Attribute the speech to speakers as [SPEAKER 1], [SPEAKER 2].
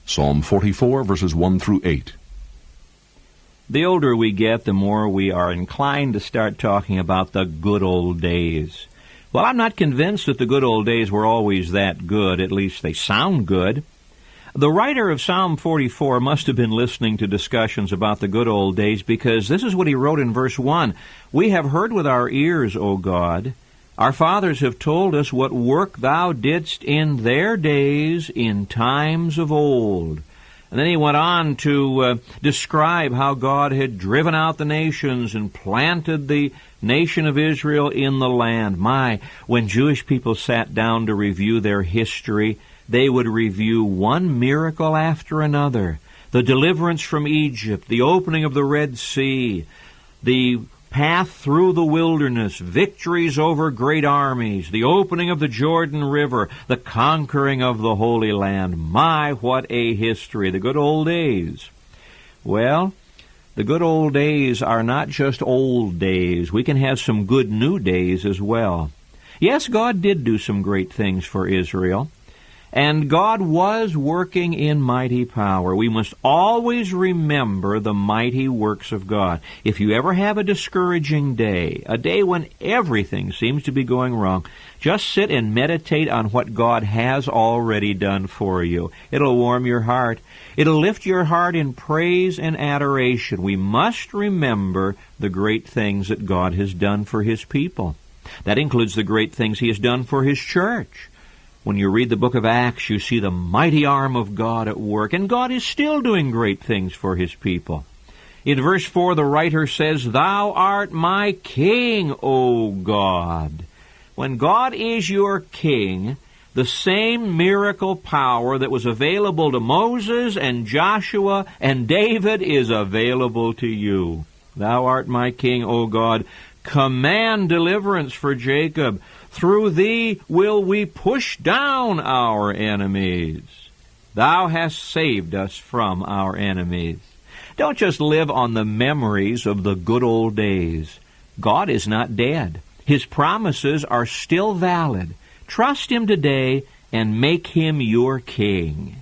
[SPEAKER 1] Psalm 44, verses 1 through 8.
[SPEAKER 2] The older we get, the more we are inclined to start talking about the good old days. Well, I'm not convinced that the good old days were always that good. At least they sound good. The writer of Psalm 44 must have been listening to discussions about the good old days, because this is what he wrote in verse 1. We have heard with our ears, O God. Our fathers have told us what work thou didst in their days, in times of old. And then he went on to describe how God had driven out the nations and planted the nation of Israel in the land. When Jewish people sat down to review their history, they would review one miracle after another. The deliverance from Egypt, the opening of the Red Sea, the path through the wilderness, victories over great armies, the opening of the Jordan River, the conquering of the Holy Land. My, what a history, the good old days. Well, the good old days are not just old days. We can have some good new days as well. Yes, God did do some great things for Israel. And God was working in mighty power. We must always remember the mighty works of God. If you ever have a discouraging day, a day when everything seems to be going wrong, just sit and meditate on what God has already done for you. It'll warm your heart. It'll lift your heart in praise and adoration. We must remember the great things that God has done for His people. That includes the great things He has done for His church. When you read the book of Acts, you see the mighty arm of God at work, and God is still doing great things for His people. In verse 4, the writer says, Thou art my King, O God. When God is your King, the same miracle power that was available to Moses and Joshua and David is available to you. Thou art my King, O God. Command deliverance for Jacob. Through thee will we push down our enemies. Thou hast saved us from our enemies. Don't just live on the memories of the good old days. God is not dead. His promises are still valid. Trust Him today and make Him your King.